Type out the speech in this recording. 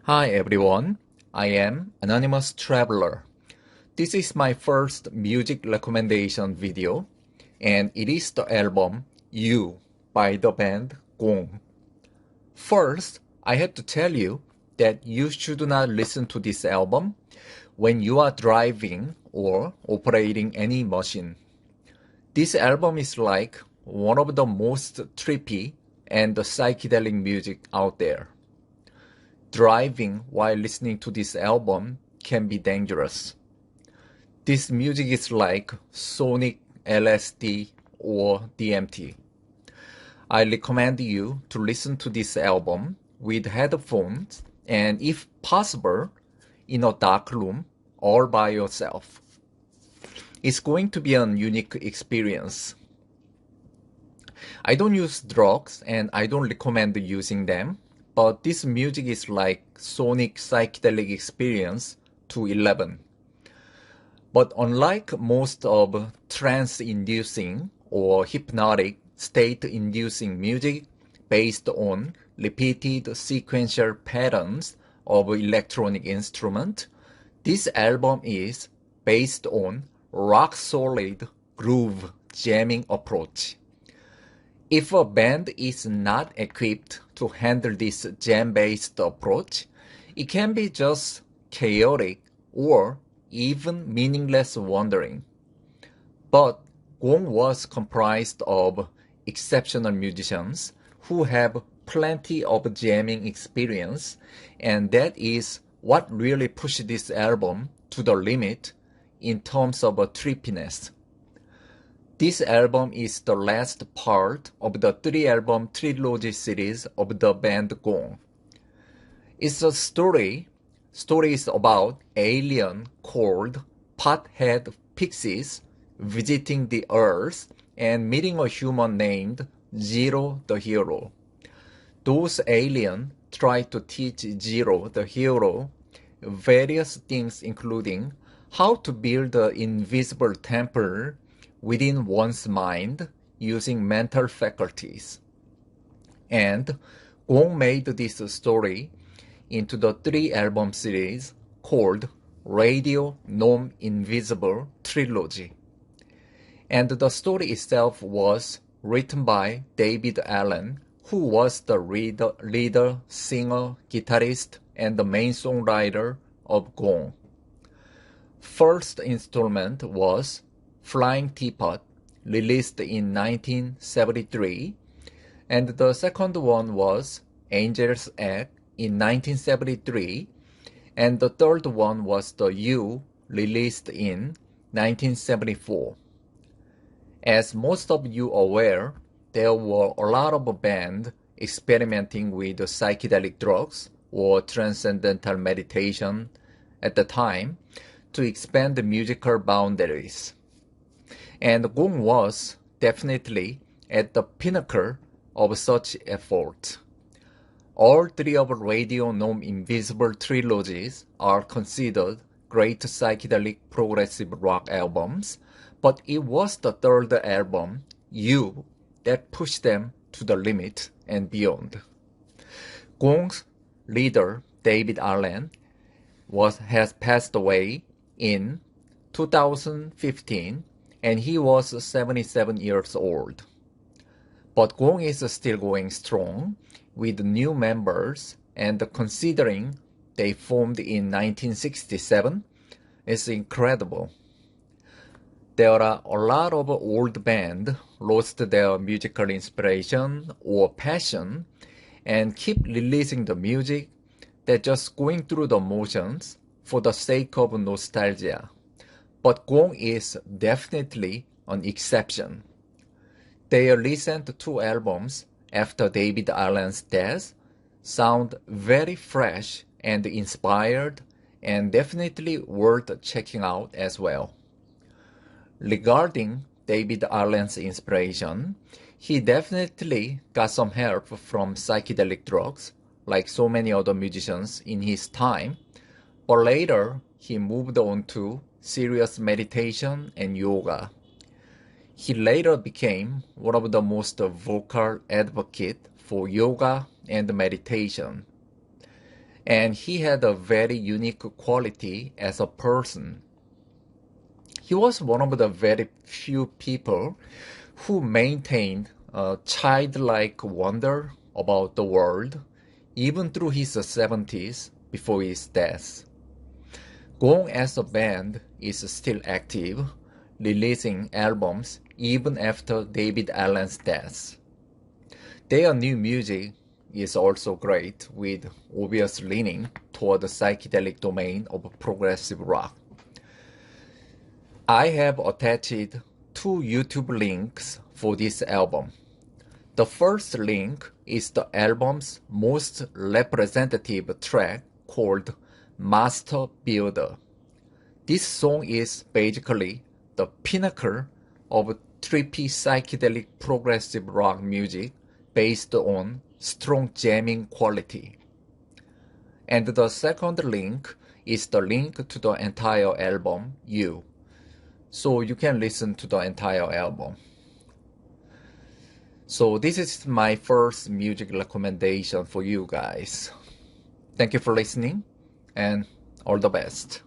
Hi everyone, I am Anonymous Traveler. This is my first music recommendation video, and it is the album You by the band Gong. First, I have to tell you that you should not listen to this album when you are driving or operating any machine. This album is like one of the most trippy and psychedelic music out there. Driving while listening to this album can be dangerous. This music is like sonic LSD or DMT. I recommend you to listen to this album with headphones and, if possible, in a dark room all by yourself. It's going to be a unique experience. I don't use drugs and I don't recommend using them, but this music is like sonic psychedelic experience to 11. But unlike most of trance-inducing or hypnotic state-inducing music based on repeated sequential patterns of electronic instrument, this album is based on rock-solid groove jamming approach. If a band is not equipped to handle this jam-based approach, it can be just chaotic or even meaningless wandering. But Gong was comprised of exceptional musicians who have plenty of jamming experience, and that is what really pushed this album to the limit in terms of trippiness. This album is the last part of the three-album trilogy series of the band Gong. It's a story is about alien called Pothead Pixies visiting the Earth and meeting a human named Zero the Hero. Those aliens try to teach Zero the Hero various things, including how to build an invisible temple within one's mind using mental faculties. And Gong made this story into the three-album series called Radio Gnome Invisible Trilogy. And the story itself was written by David Allen, who was the leader, singer, guitarist, and the main songwriter of Gong. First installment was Flying Teapot, released in 1973, and the second one was Angel's Egg in 1973, and the third one was The You, released in 1974. As most of you are aware, there were a lot of bands experimenting with psychedelic drugs or transcendental meditation at the time to expand the musical boundaries. And Gong was definitely at the pinnacle of such effort. All three of Radio Gnome Invisible trilogies are considered great psychedelic progressive rock albums, but it was the third album, You, that pushed them to the limit and beyond. Gong's leader, David Allen, has passed away in 2015, and he was 77 years old. But Gong is still going strong with new members, and considering they formed in 1967, it's incredible. There are a lot of old bands lost their musical inspiration or passion and keep releasing the music that just going through the motions for the sake of nostalgia. But Gong is definitely an exception. Their recent two albums after David Allen's death sound very fresh and inspired and definitely worth checking out as well. Regarding David Allen's inspiration, he definitely got some help from psychedelic drugs, like so many other musicians in his time, but later he moved on to serious meditation and yoga. He later became one of the most vocal advocates for yoga and meditation. and he had a very unique quality as a person. He was one of the very few people who maintained a childlike wonder about the world, even through his 70s before his death. Gong as a band is still active, releasing albums even after David Allen's death. Their new music is also great, with obvious leaning toward the psychedelic domain of progressive rock. I have attached two YouTube links for this album. The first link is the album's most representative track called Master Builder. This song is basically the pinnacle of trippy psychedelic progressive rock music based on strong jamming quality. And the second link is the link to the entire album, You. So you can listen to the entire album. So this is my first music recommendation for you guys. Thank you for listening, and all the best.